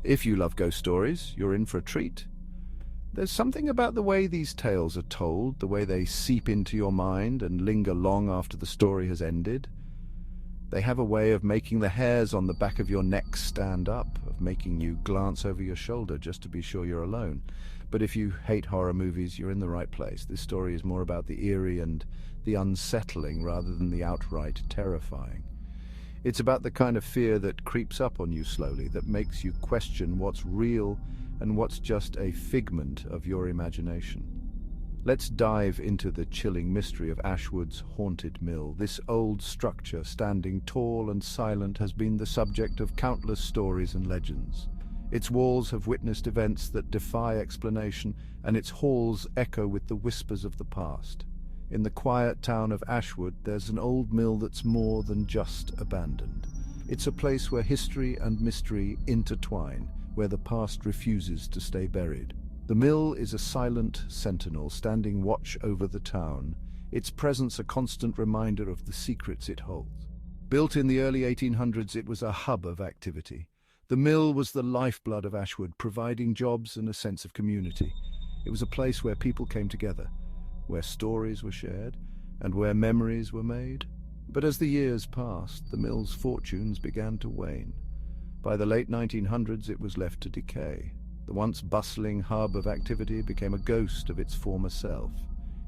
If you love ghost stories, you're in for a treat. There's something about the way these tales are told, the way they seep into your mind and linger long after the story has ended. They have a way of making the hairs on the back of your neck stand up, of making you glance over your shoulder just to be sure you're alone. But if you hate horror movies, you're in the right place. This story is more about the eerie and the unsettling rather than the outright terrifying. It's about the kind of fear that creeps up on you slowly, that makes you question what's real and what's just a figment of your imagination. Let's dive into the chilling mystery of Ashwood's haunted mill. This old structure, standing tall and silent, has been the subject of countless stories and legends. Its walls have witnessed events that defy explanation, and its halls echo with the whispers of the past. In the quiet town of Ashwood, there's an old mill that's more than just abandoned. It's a place where history and mystery intertwine, where the past refuses to stay buried. The mill is a silent sentinel standing watch over the town, its presence a constant reminder of the secrets it holds. Built in the early 1800s, it was a hub of activity. The mill was the lifeblood of Ashwood, providing jobs and a sense of community. It was a place where people came together, where stories were shared, and where memories were made. But as the years passed, the mill's fortunes began to wane. By the late 1900s, it was left to decay. The once bustling hub of activity became a ghost of its former self,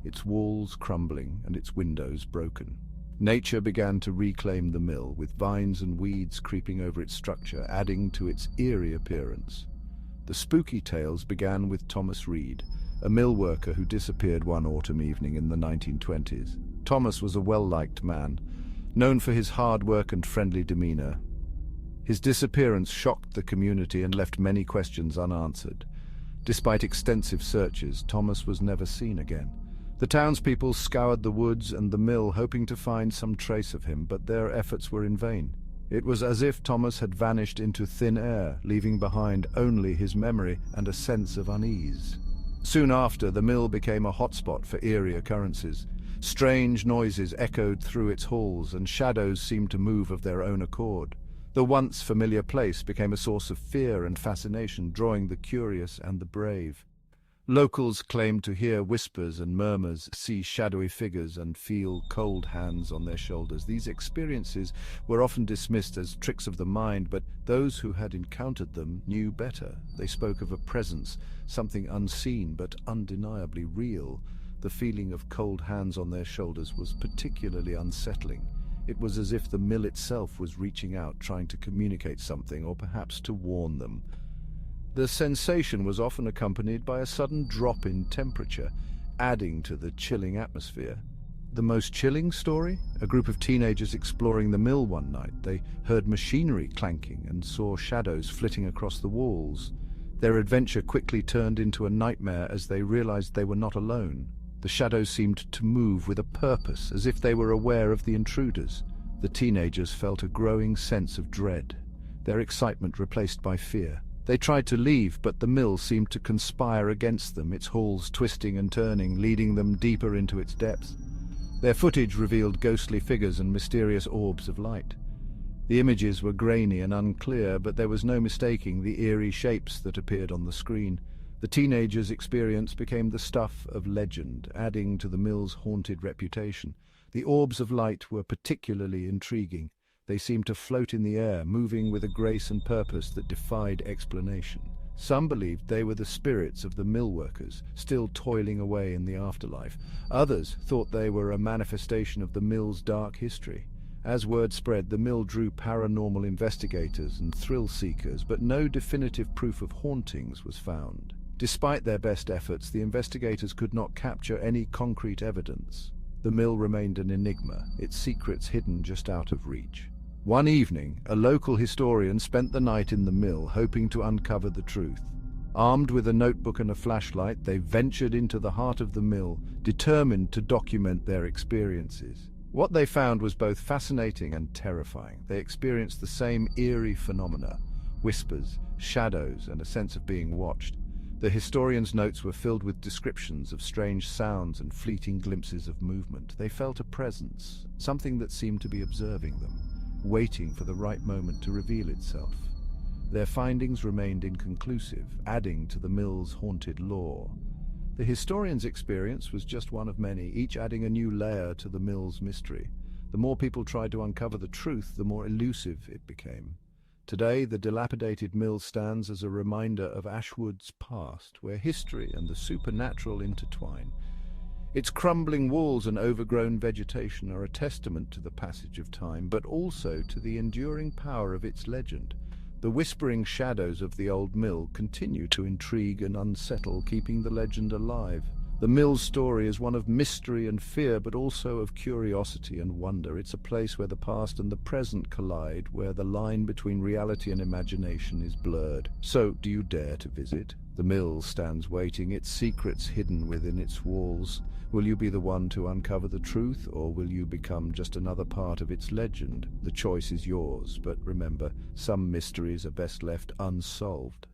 its walls crumbling and its windows broken. Nature began to reclaim the mill, with vines and weeds creeping over its structure, adding to its eerie appearance. The spooky tales began with Thomas Reed, a mill worker who disappeared one autumn evening in the 1920s. Thomas was a well-liked man, known for his hard work and friendly demeanor. His disappearance shocked the community and left many questions unanswered. Despite extensive searches, Thomas was never seen again. The townspeople scoured the woods and the mill, hoping to find some trace of him, but their efforts were in vain. It was as if Thomas had vanished into thin air, leaving behind only his memory and a sense of unease. Soon after, the mill became a hotspot for eerie occurrences. Strange noises echoed through its halls, and shadows seemed to move of their own accord. The once familiar place became a source of fear and fascination, drawing the curious and the brave. Locals claimed to hear whispers and murmurs, see shadowy figures, and feel cold hands on their shoulders. These experiences were often dismissed as tricks of the mind, but those who had encountered them knew better. They spoke of a presence, something unseen but undeniably real. The feeling of cold hands on their shoulders was particularly unsettling. It was as if the mill itself was reaching out, trying to communicate something, or perhaps to warn them. The sensation was often accompanied by a sudden drop in temperature, adding to the chilling atmosphere. The most chilling story? A group of teenagers exploring the mill one night. They heard machinery clanking and saw shadows flitting across the walls. Their adventure quickly turned into a nightmare as they realized they were not alone. The shadows seemed to move with a purpose, as if they were aware of the intruders. The teenagers felt a growing sense of dread, their excitement replaced by fear. They tried to leave, but the mill seemed to conspire against them, its halls twisting and turning, leading them deeper into its depths. Their footage revealed ghostly figures and mysterious orbs of light. The images were grainy and unclear, but there was no mistaking the eerie shapes that appeared on the screen. The teenagers' experience became the stuff of legend, adding to the mill's haunted reputation. The orbs of light were particularly intriguing. They seemed to float in the air, moving with a grace and purpose that defied explanation. Some believed they were the spirits of the mill workers, still toiling away in the afterlife. Others thought they were a manifestation of the mill's dark history. As word spread, the mill drew paranormal investigators and thrill-seekers, but no definitive proof of hauntings was found. Despite their best efforts, the investigators could not capture any concrete evidence. The mill remained an enigma, its secrets hidden just out of reach. One evening, a local historian spent the night in the mill, hoping to uncover the truth. Armed with a notebook and a flashlight, they ventured into the heart of the mill, determined to document their experiences. What they found was both fascinating and terrifying. They experienced the same eerie phenomena: whispers, shadows, and a sense of being watched. The historian's notes were filled with descriptions of strange sounds and fleeting glimpses of movement. They felt a presence, something that seemed to be observing them, waiting for the right moment to reveal itself. Their findings remained inconclusive, adding to the mill's haunted lore. The historian's experience was just one of many, each adding a new layer to the mill's mystery. The more people tried to uncover the truth, the more elusive it became. Today, the dilapidated mill stands as a reminder of Ashwood's past, where history and the supernatural intertwine. Its crumbling walls and overgrown vegetation are a testament to the passage of time, but also to the enduring power of its legend. The whispering shadows of the old mill continue to intrigue and unsettle, keeping the legend alive. The mill's story is one of mystery and fear, but also of curiosity and wonder. It's a place where the past and the present collide, where the line between reality and imagination is blurred. So, do you dare to visit? The mill stands waiting, its secrets hidden within its walls. Will you be the one to uncover the truth, or will you become just another part of its legend? The choice is yours, but remember, some mysteries are best left unsolved.